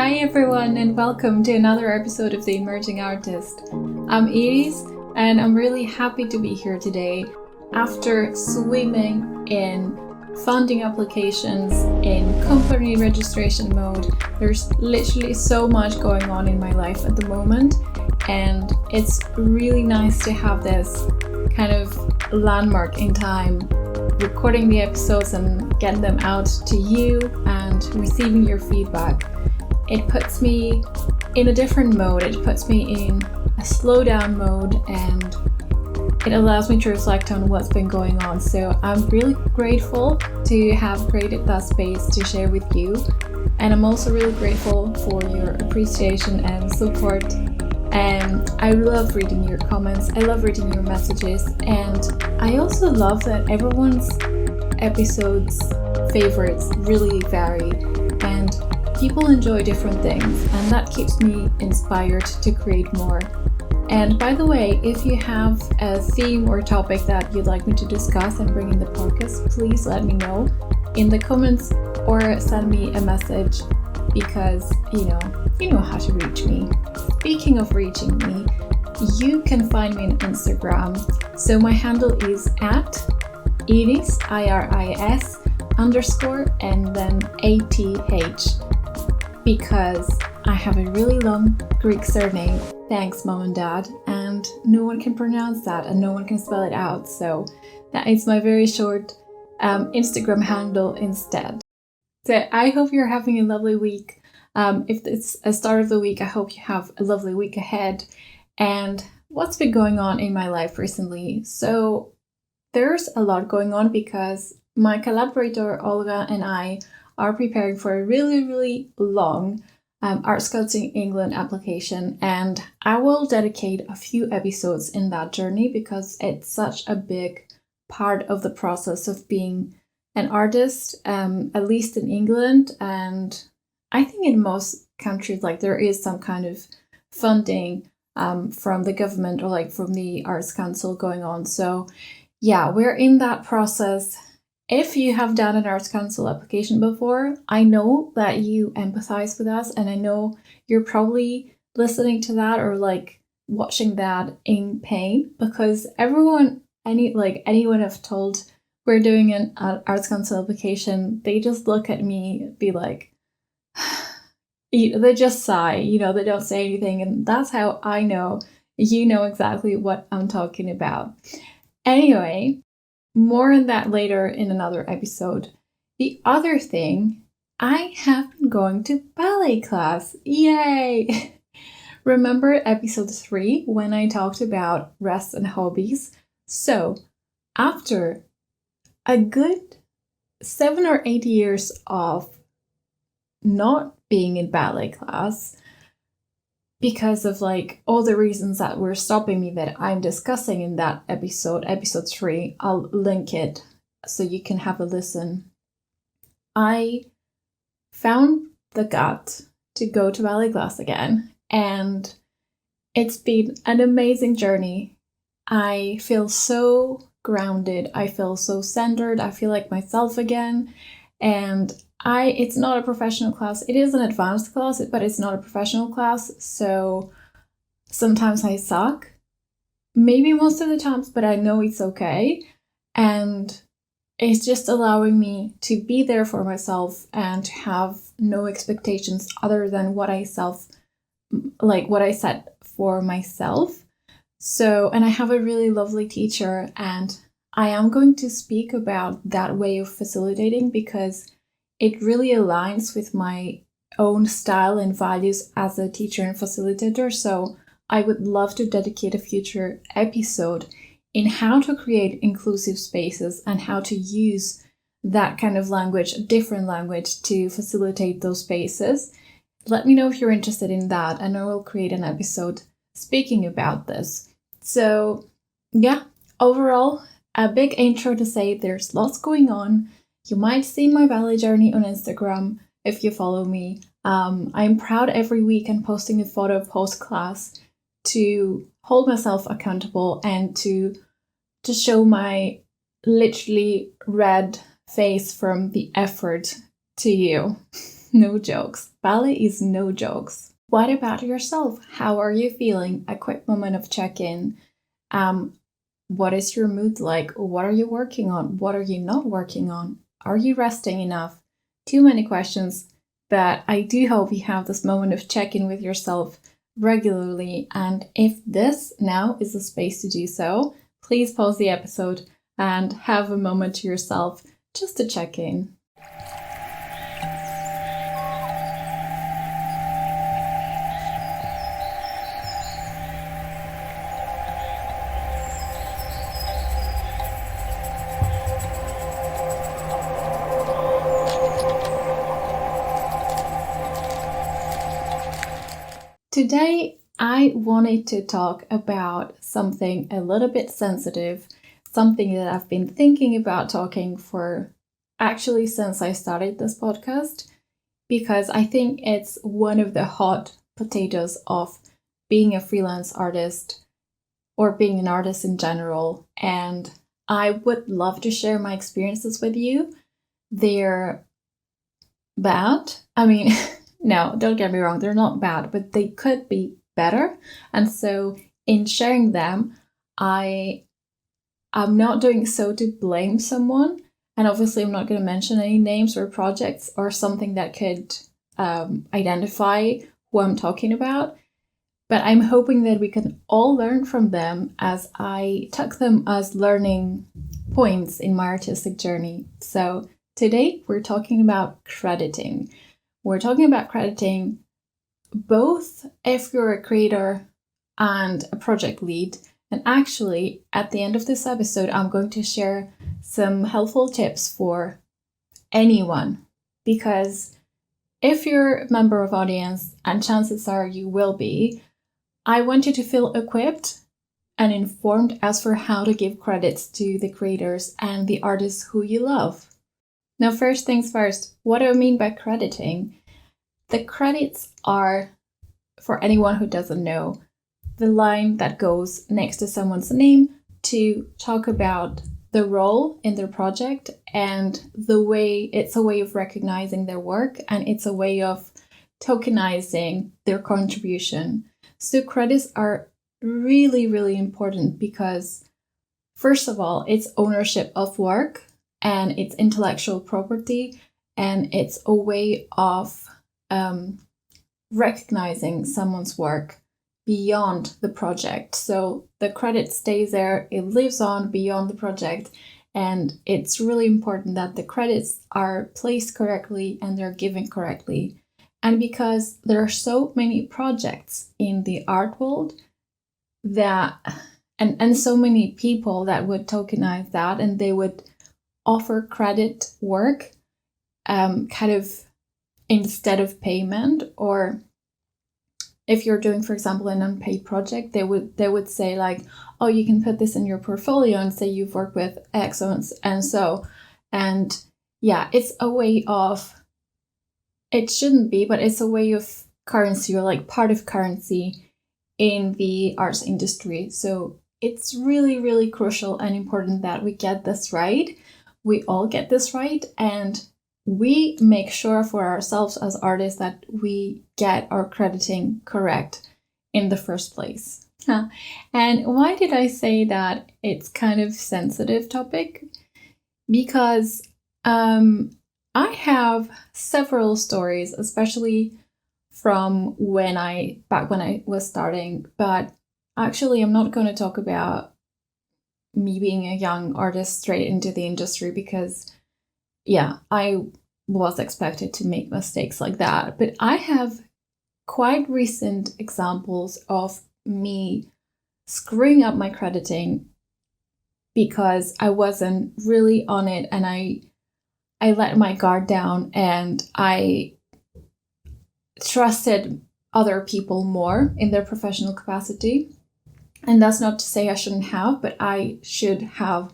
Hi everyone and welcome to another episode of The Emerging Artist. I'm Iris and I'm really happy to be here today after swimming in funding applications in company registration mode. There's literally so much going on in my life at the moment, and it's really nice to have this kind of landmark in time, recording the episodes and getting them out to you and receiving your feedback. It puts me in a different mode. It puts me in a slow down mode, and it allows me to reflect on what's been going on. So I'm really grateful to have created that space to share with you. And I'm also really grateful for your appreciation and support. And I love reading your comments. I love reading your messages. And I also love that everyone's episodes favorites really vary. And people enjoy different things, and that keeps me inspired to create more. And by the way, if you have a theme or topic that you'd like me to discuss and bring in the podcast, please let me know in the comments or send me a message, because you know how to reach me. Speaking of reaching me, you can find me on Instagram. So my handle is at Iris, IRIS _ and then ATH. Because I have a really long Greek surname, thanks mom and dad, and no one can pronounce that and no one can spell it out, so that is my very short Instagram handle instead. So I hope you're having a lovely week. If it's a start of the week, I hope you have a lovely week ahead. And what's been going on in my life recently? So there's a lot going on because my collaborator Olga and I are preparing for a really long Art Scouting England application, and I will dedicate a few episodes in that journey because it's such a big part of the process of being an artist, at least in England, and I think in most countries there is some kind of funding from the government or from the Arts Council going on. So yeah, we're in that process. If you have done an Arts Council application before, I know that you empathize with us, and I know you're probably listening to that or watching that in pain, because anyone I've told we're doing an Arts Council application, they just look at me, be like, they just sigh, they don't say anything, and that's how I know you know exactly what I'm talking about. Anyway, more on that later in another episode. The other thing, I have been going to ballet class. Yay! Remember episode 3 when I talked about rest and hobbies? So, after a good 7 or 8 years of not being in ballet class, because of all the reasons that were stopping me that I'm discussing in that episode 3, I'll link it so you can have a listen. I found the gut to go to ballet class again, and it's been an amazing journey. I feel so grounded, I feel so centered, I feel like myself again, and it's not a professional class. It is an advanced class, but it's not a professional class. So sometimes I suck. Maybe most of the times, but I know it's okay. And it's just allowing me to be there for myself and to have no expectations other than what I set for myself. So, and I have a really lovely teacher, and I am going to speak about that way of facilitating because it really aligns with my own style and values as a teacher and facilitator. So I would love to dedicate a future episode in how to create inclusive spaces and how to use that kind of language, a different language, to facilitate those spaces. Let me know if you're interested in that, and I will create an episode speaking about this. So yeah, overall, a big intro to say there's lots going on. You might see my ballet journey on Instagram if you follow me. I'm proud every week and posting a photo post-class to hold myself accountable and to show my literally red face from the effort to you. no jokes. Ballet is no jokes. What about yourself? How are you feeling? A quick moment of check-in. What is your mood like? What are you working on? What are you not working on? Are you resting enough? Too many questions, but I do hope you have this moment of check-in with yourself regularly. And if this now is the space to do so, please pause the episode and have a moment to yourself just to check in. Today, I wanted to talk about something a little bit sensitive, something that I've been thinking about talking for actually since I started this podcast, because I think it's one of the hot potatoes of being a freelance artist or being an artist in general. And I would love to share my experiences with you. They're bad. I mean, no, don't get me wrong, they're not bad, but they could be better. And so in sharing them, I'm not doing so to blame someone. And obviously I'm not going to mention any names or projects or something that could identify who I'm talking about. But I'm hoping that we can all learn from them, as I took them as learning points in my artistic journey. So today we're talking about crediting. We're talking about crediting both if you're a creator and a project lead. And actually, at the end of this episode, I'm going to share some helpful tips for anyone. Because if you're a member of audience, and chances are you will be, I want you to feel equipped and informed as for how to give credits to the creators and the artists who you love. Now, first things first, what do I mean by crediting? The credits are, for anyone who doesn't know, the line that goes next to someone's name to talk about the role in their project, and it's a way of recognizing their work, and it's a way of tokenizing their contribution. So credits are really, really important because, first of all, it's ownership of work and it's intellectual property, and it's a way of recognizing someone's work beyond the project. So the credit stays there, it lives on beyond the project, and it's really important that the credits are placed correctly and they're given correctly. And because there are so many projects in the art world that, and so many people that would tokenize that, and they would offer credit work kind of instead of payment. Or if you're doing, for example, an unpaid project, they would say like, oh, you can put this in your portfolio and say you've worked with X and so. And yeah, it's a way of, it shouldn't be, but it's a way of currency, or like part of currency in the arts industry. So it's really, really crucial and important that we get this right. We all get this right, and we make sure for ourselves as artists that we get our crediting correct in the first place. And why did I say that it's kind of sensitive topic? Because I have several stories, especially from back when I was starting, but actually I'm not going to talk about me being a young artist straight into the industry, because yeah, I was expected to make mistakes like that. But I have quite recent examples of me screwing up my crediting because I wasn't really on it, and I let my guard down, and I trusted other people more in their professional capacity. And that's not to say I shouldn't have, but I should have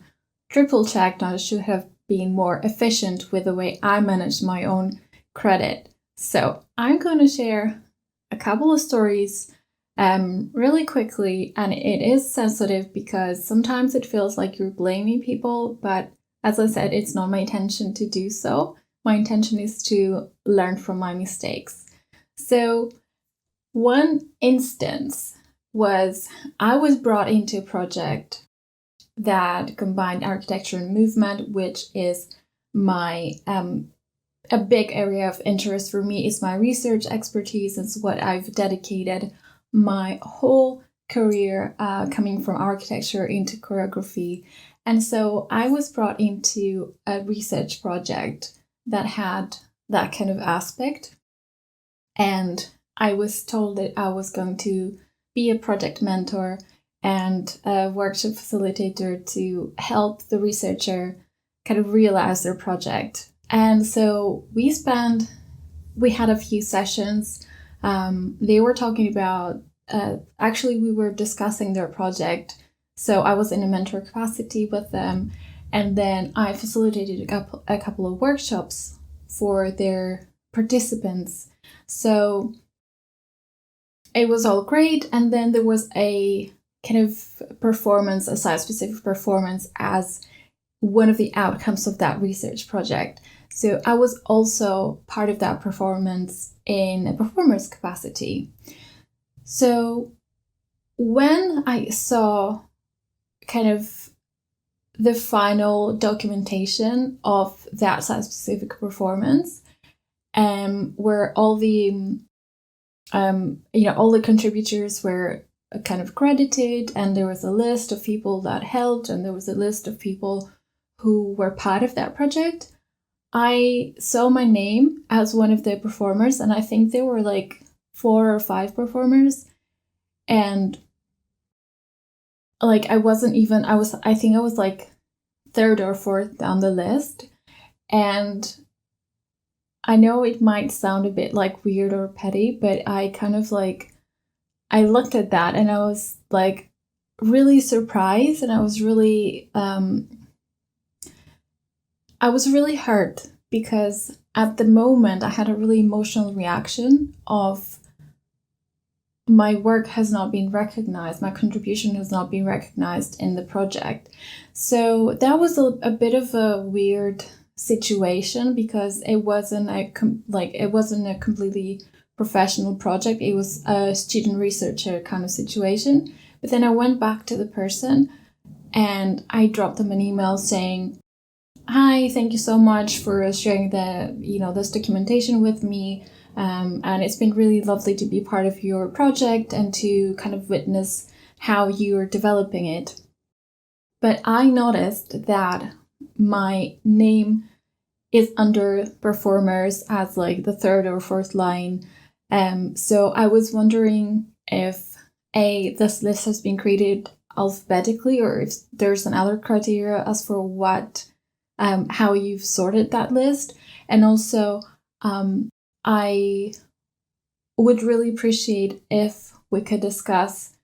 triple checked. I should have been more efficient with the way I managed my own credit. So I'm going to share a couple of stories really quickly, and it is sensitive because sometimes it feels like you're blaming people, but as I said, it's not my intention to do so. My intention is to learn from my mistakes. So one instance was I was brought into a project that combined architecture and movement, which is my a big area of interest for me. Is my research expertise. It's what I've dedicated my whole career coming from architecture into choreography. And so I was brought into a research project that had that kind of aspect. And I was told that I was going to be a project mentor and a workshop facilitator to help the researcher kind of realize their project. And so we had a few sessions. They were talking about, actually we were discussing their project. So I was in a mentor capacity with them. And then I facilitated a couple of workshops for their participants. So it was all great. And then there was a kind of performance, a site-specific performance as one of the outcomes of that research project. So I was also part of that performance in a performer's capacity. So when I saw kind of the final documentation of that site-specific performance, where all the all the contributors were kind of credited, and there was a list of people that helped, and there was a list of people who were part of that project, I saw my name as one of the performers, and I think there were like 4 or 5 performers, and like I think I was like 3rd or 4th on the list. And I know it might sound a bit like weird or petty, but I kind of like, I looked at that and I was like really surprised, and I was really hurt, because at the moment I had a really emotional reaction of my work has not been recognized, my contribution has not been recognized in the project. So that was a bit of a weird situation, because it wasn't a completely professional project. It was a student researcher kind of situation. But then I went back to the person and I dropped them an email saying, "Hi, thank you so much for sharing this documentation with me. And it's been really lovely to be part of your project and to kind of witness how you're developing it. But I noticed that my name is under performers as like the 3rd or 4th line. So I was wondering if this list has been created alphabetically, or if there's another criteria as for what how you've sorted that list. And also, I would really appreciate if we could discuss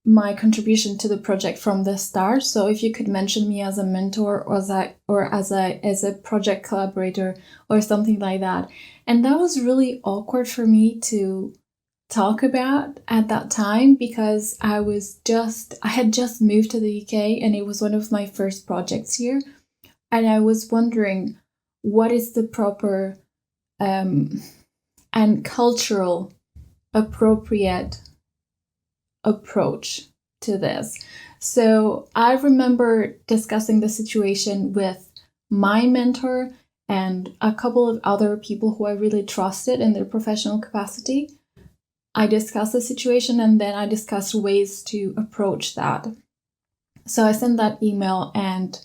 my contribution to the project from the start. So if you could mention me as a mentor or as a project collaborator or something like that." And that was really awkward for me to talk about at that time, because I had just moved to the UK and it was one of my first projects here. And I was wondering, what is the proper and cultural appropriate approach to this. So I remember discussing the situation with my mentor and a couple of other people who I really trusted in their professional capacity. I discussed the situation, and then I discussed ways to approach that. So I sent that email, and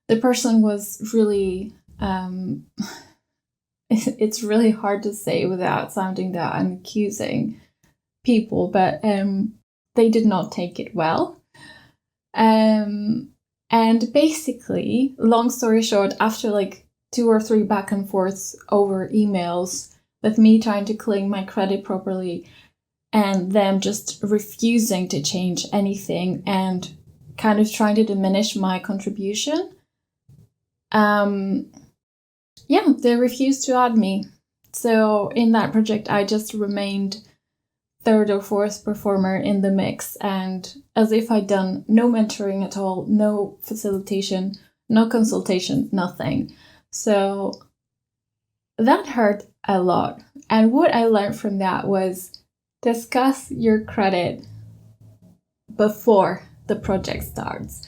the person was really it's really hard to say without sounding that I'm accusing people, but they did not take it well. And basically, long story short, after like 2 or 3 back and forths over emails with me trying to claim my credit properly and them just refusing to change anything and kind of trying to diminish my contribution, they refused to add me. So in that project, I just remained 3rd or 4th performer in the mix, and as if I'd done no mentoring at all, no facilitation, no consultation, nothing. So that hurt a lot. And what I learned from that was discuss your credit before the project starts.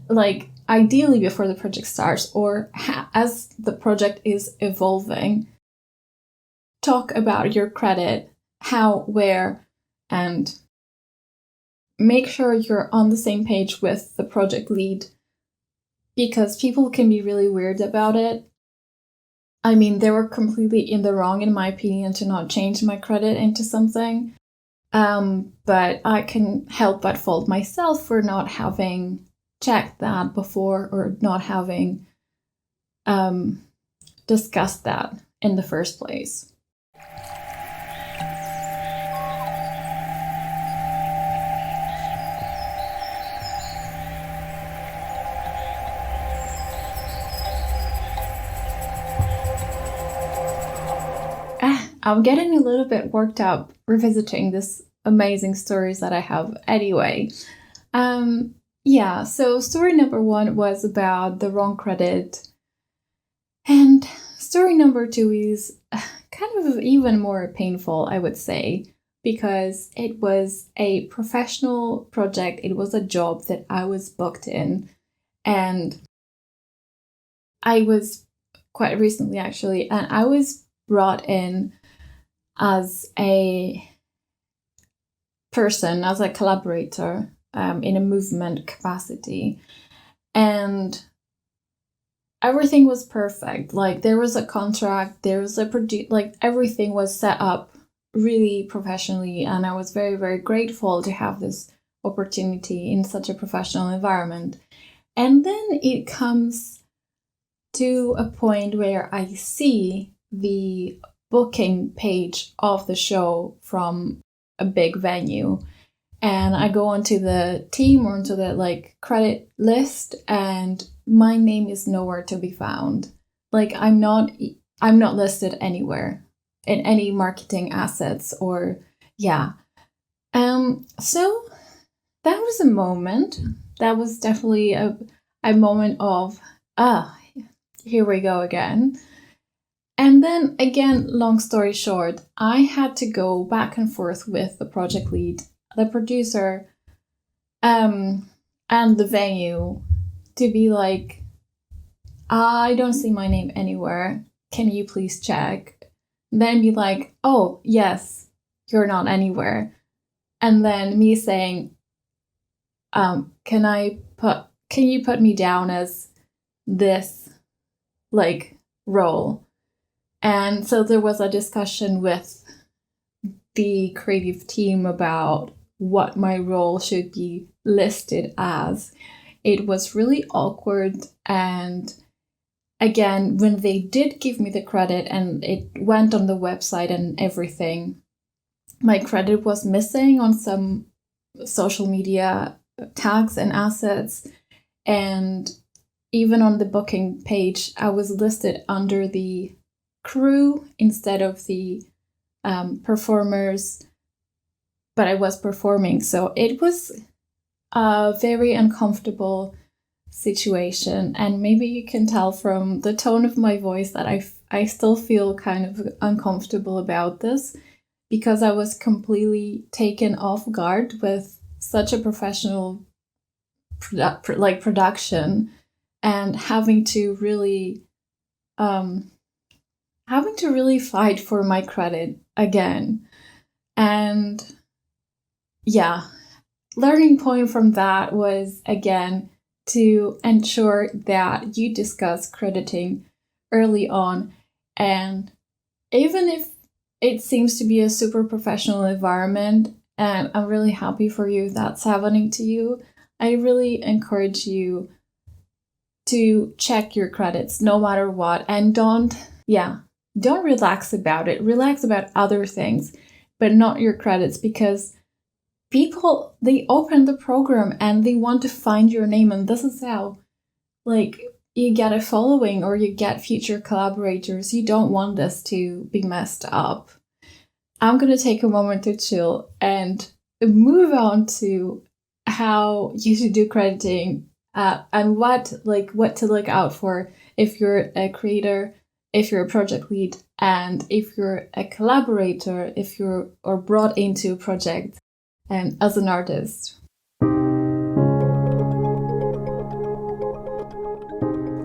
Like, ideally before the project starts, or as the project is evolving, talk about your credit, how, where, and make sure you're on the same page with the project lead, because people can be really weird about it. I mean, they were completely in the wrong, in my opinion, to not change my credit into something. But I can help but fault myself for not having checked that before, or not having discussed that in the first place. I'm getting a little bit worked up revisiting this amazing stories that I have anyway. So story number 1 was about the wrong credit. And story number 2 is kind of even more painful, I would say, because it was a professional project. It was a job that I was booked in. And I was quite recently, actually, and I was brought in as a person, as a collaborator, in a movement capacity. And everything was perfect. Like, there was a contract, there was a like, everything was set up really professionally, and I was very, very grateful to have this opportunity in such a professional environment. And then it comes to a point where I see the booking page of the show from a big venue, and I go onto the team or onto the credit list, and my name is nowhere to be found. Like, I'm not listed anywhere in any marketing assets, or so that was a moment. That was definitely a moment of here we go again. And then again, long story short, I had to go back and forth with the project lead, the producer, and the venue to be like, I don't see my name anywhere. Can you please check? Then be like, oh, yes, you're not anywhere. And then me saying, can you put me down as this role? And so there was a discussion with the creative team about what my role should be listed as. It was really awkward. And again, when they did give me the credit and it went on the website and everything, my credit was missing on some social media tags and assets. And even on the booking page, I was listed under the crew instead of the performers, but I was performing. So it was a very uncomfortable situation. And maybe you can tell from the tone of my voice that I still feel kind of uncomfortable about this, because I was completely taken off guard with such a professional production, and having to really fight for my credit again. And learning point from that was, again, to ensure that you discuss crediting early on. And even if it seems to be a super professional environment, and I'm really happy for you if that's happening to you, I really encourage you to check your credits no matter what. And don't relax about it. Relax about other things, but not your credits, because people, they open the program and they want to find your name, and this is how you get a following or you get future collaborators. You don't want this to be messed up. I'm going to take a moment to chill and move on to how you should do crediting, and what to look out for if you're a creator, if you're a project lead, and if you're a collaborator, if you're or brought into a project as an artist.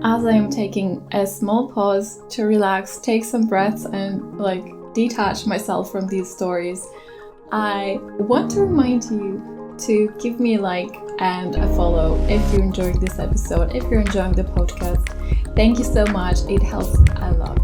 As I'm taking a small pause to relax, take some breaths, and detach myself from these stories, I want to remind you to give me a like and a follow if you're enjoying this episode, if you're enjoying the podcast. Thank you so much. It helps a lot.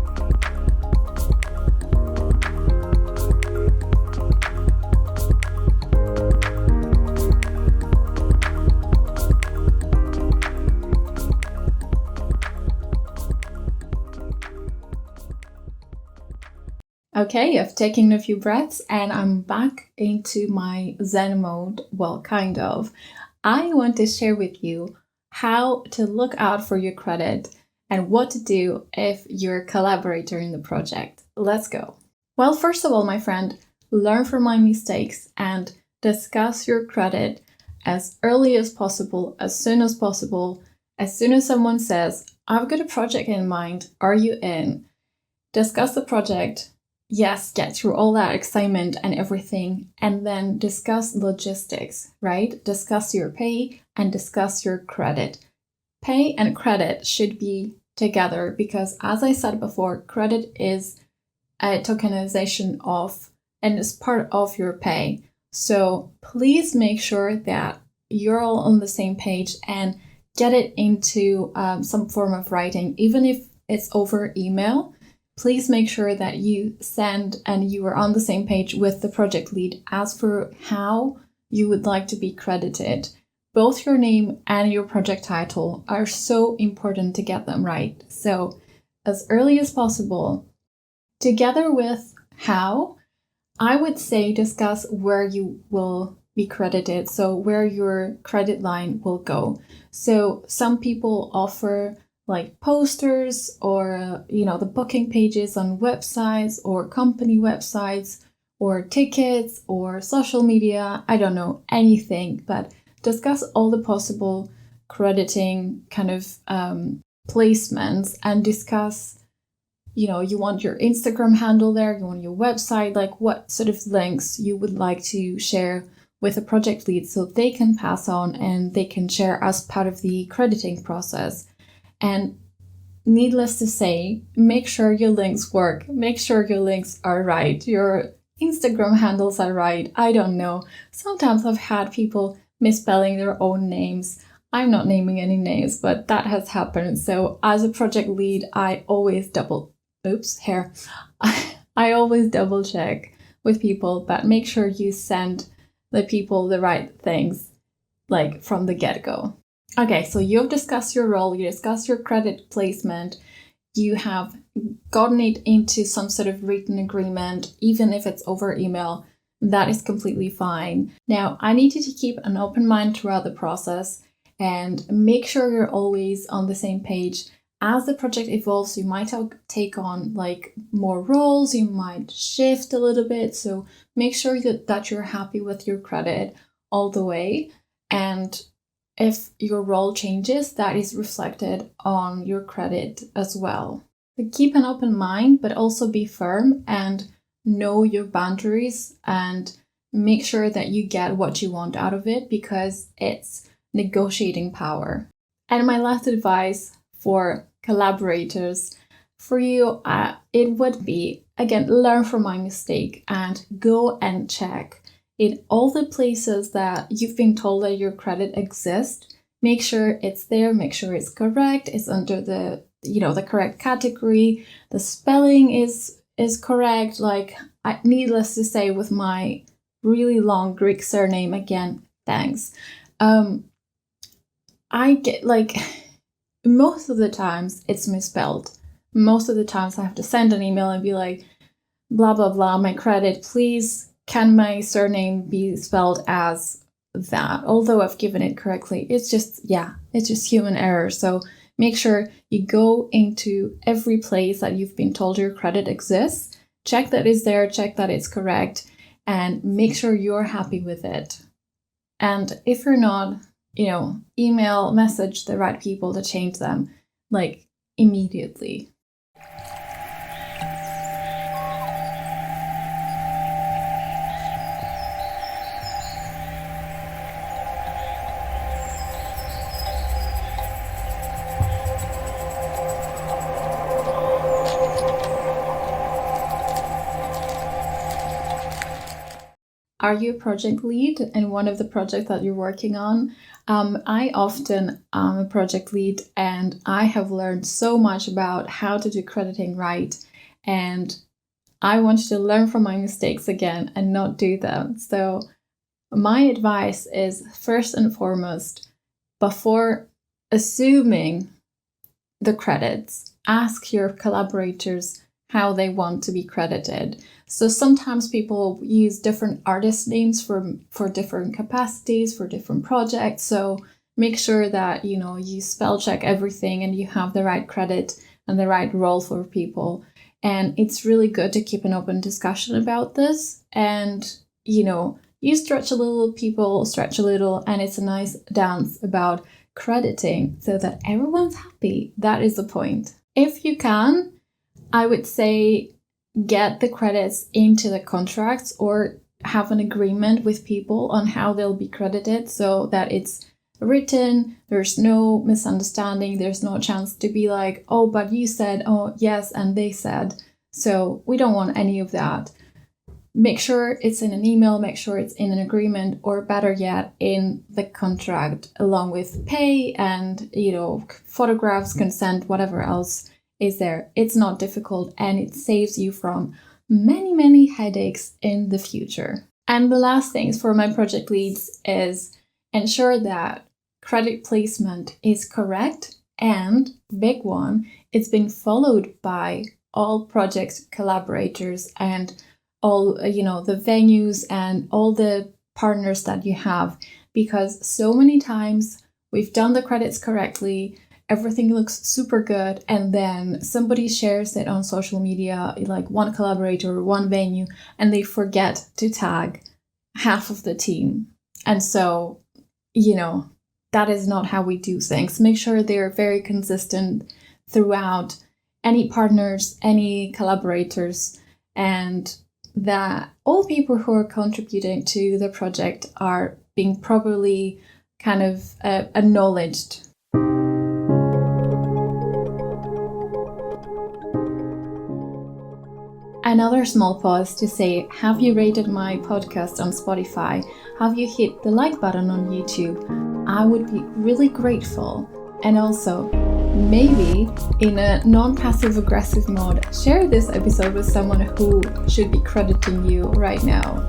Okay, I've taken a few breaths and I'm back into my Zen mode. Well, kind of. I want to share with you how to look out for your credit and what to do if you're a collaborator in the project. Let's go. Well, first of all, my friend, learn from my mistakes and discuss your credit as early as possible, as soon as possible. As soon as someone says, I've got a project in mind, are you in? Discuss the project. Yes, get through all that excitement and everything, and then discuss logistics, right? Discuss your pay and discuss your credit. Pay and credit should be together because, as I said before, credit is a tokenization of and is part of your pay. So please make sure that you're all on the same page and get it into some form of writing, even if it's over email. Please make sure that you send and you are on the same page with the project lead as for how you would like to be credited. Both your name and your project title are so important to get them right. So as early as possible, together with how, I would say discuss where you will be credited, so where your credit line will go. So some people offer posters or the booking pages on websites or company websites or tickets or social media. I don't know, anything, but discuss all the possible crediting kind of placements and discuss, you want your Instagram handle there, you want your website, what sort of links you would like to share with a project lead so they can pass on and they can share as part of the crediting process. And needless to say, make sure your links work. Make sure your links are right. Your Instagram handles are right. I don't know. Sometimes I've had people misspelling their own names. I'm not naming any names, but that has happened. So as a project lead, I always double check with people, but make sure you send the people the right things, from the get-go. Okay, so you've discussed your role, you discussed your credit placement, you have gotten it into some sort of written agreement, even if it's over email, that is completely fine. Now, I need you to keep an open mind throughout the process and make sure you're always on the same page. As the project evolves, you might take on more roles, you might shift a little bit, so make sure that you're happy with your credit all the way. And if your role changes, that is reflected on your credit as well. So keep an open mind, but also be firm and know your boundaries and make sure that you get what you want out of it because it's negotiating power. And my last advice for collaborators for you, it would be, again, learn from my mistake and go and check in all the places that you've been told that your credit exists. Make sure it's there, make sure it's correct, it's under the correct category, the spelling is correct. Needless to say, with my really long Greek surname, again, thanks. I get most of the times it's misspelled. Most of the times I have to send an email and be like, blah, blah, blah, my credit, please, can my surname be spelled as that? Although I've given it correctly, it's just human error. So make sure you go into every place that you've been told your credit exists, check that it's there, check that it's correct, and make sure you're happy with it. And if you're not, email, message the right people to change them, immediately. Are you a project lead in one of the projects that you're working on? I often am a project lead, and I have learned so much about how to do crediting right. And I want you to learn from my mistakes again and not do them. So my advice is, first and foremost, before assuming the credits, ask your collaborators how they want to be credited. So sometimes people use different artist names for different capacities, for different projects. So make sure that, you spell check everything and you have the right credit and the right role for people. And it's really good to keep an open discussion about this. And, you stretch a little, people stretch a little, and it's a nice dance about crediting so that everyone's happy. That is the point. If you can, I would say get the credits into the contracts or have an agreement with people on how they'll be credited so that it's written, there's no misunderstanding, there's no chance to be like, oh, but you said, oh, yes, and they said. So we don't want any of that. Make sure it's in an email, make sure it's in an agreement, or better yet, in the contract, along with pay and, photographs, consent, whatever else is there. It's not difficult, and it saves you from many, many headaches in the future. And the last things for my project leads is ensure that credit placement is correct, and big one, it's been followed by all project collaborators and all, the venues and all the partners that you have, because so many times we've done the credits correctly, everything looks super good, and then somebody shares it on social media, like one collaborator or one venue, and they forget to tag half of the team. And so, that is not how we do things. Make sure they're very consistent throughout any partners, any collaborators, and that all people who are contributing to the project are being properly kind of acknowledged. Another small pause to say, have you rated my podcast on Spotify? Have you hit the like button on YouTube? I would be really grateful. And also, maybe in a non-passive aggressive mode, share this episode with someone who should be crediting you right now.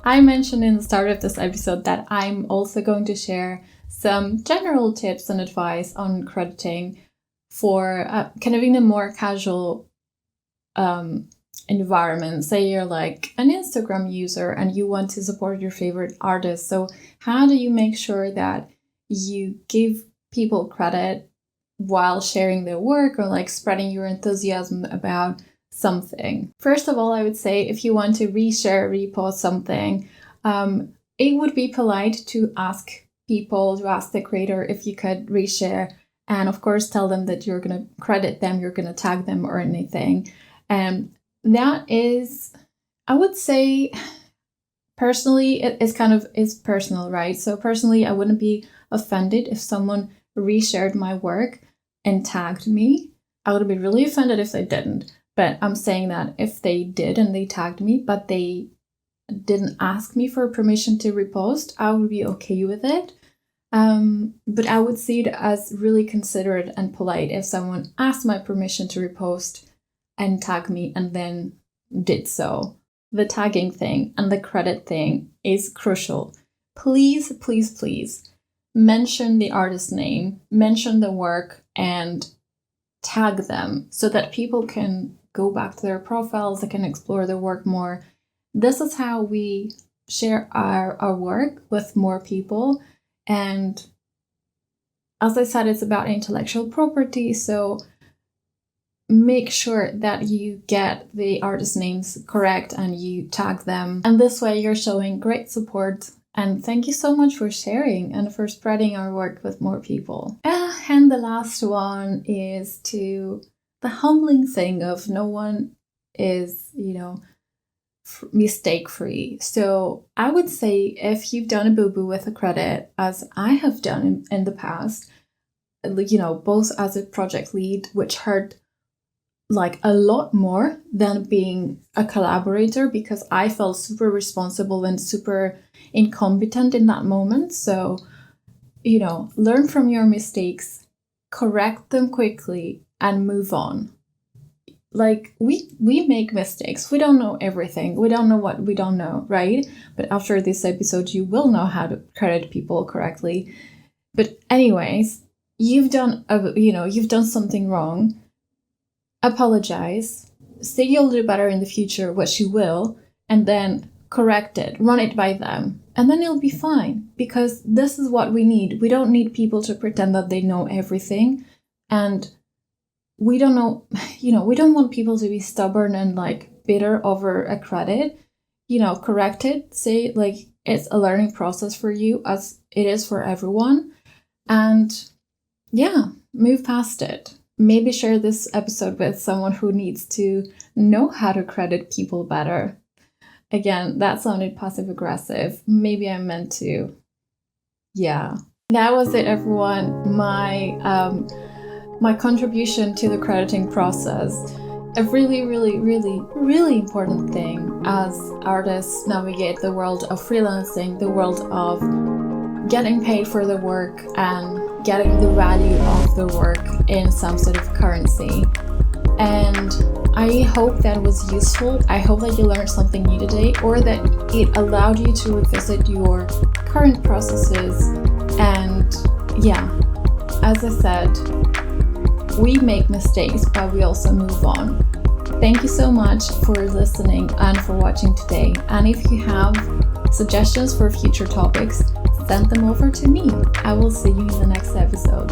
I mentioned in the start of this episode that I'm also going to share some general tips and advice on crediting for kind of in a more casual environment. Say you're like an Instagram user and you want to support your favorite artist. So how do you make sure that you give people credit while sharing their work or like spreading your enthusiasm about something? First of all, I would say if you want to reshare, repost something, it would be polite to ask the creator if you could reshare, and of course tell them that you're going to credit them, you're going to tag them or anything. That is, I would say, personally, it's personal, right? So personally, I wouldn't be offended if someone reshared my work and tagged me. I would be really offended if they didn't. But I'm saying that if they did and they tagged me, but they didn't ask me for permission to repost, I would be okay with it. But I would see it as really considerate and polite if someone asked my permission to repost and tag me and then did so. The tagging thing and the credit thing is crucial. Please, please, please mention the artist's name, mention the work, and tag them so that people can go back to their profiles, they can explore their work more. This is how we share our work with more people. And as I said, it's about intellectual property, so make sure that you get the artist names correct and you tag them. And this way you're showing great support. And thank you so much for sharing and for spreading our work with more people. And the last one is to the humbling thing of no one is, mistake free. So I would say if you've done a boo-boo with a credit, as I have done in the past, both as a project lead, which hurt like a lot more than being a collaborator, because I felt super responsible and super incompetent in that moment. So, learn from your mistakes, correct them quickly, and move on. Like we make mistakes. We don't know everything. We don't know what we don't know, right? But after this episode, you will know how to credit people correctly. But anyways, you've done something wrong. Apologize, say you'll do better in the future, which you will, and then correct it, run it by them, and then it'll be fine, because this is what we need. We don't need people to pretend that they know everything, and we don't know, we don't want people to be stubborn and like bitter over a credit. Correct it, say like it's a learning process for you as it is for everyone, and move past it. Maybe share this episode with someone who needs to know how to credit people better. Again, that sounded passive aggressive. Maybe I meant to. Yeah. That was it, everyone. My contribution to the crediting process. A really, really, really, really important thing as artists navigate the world of freelancing, the world of getting paid for the work and getting the value of the work in some sort of currency. And I hope that was useful. I hope that you learned something new today, or that it allowed you to revisit your current processes. And as I said, we make mistakes, but we also move on. Thank you so much for listening and for watching today. And if you have suggestions for future topics, send them over to me. I will see you in the next episode.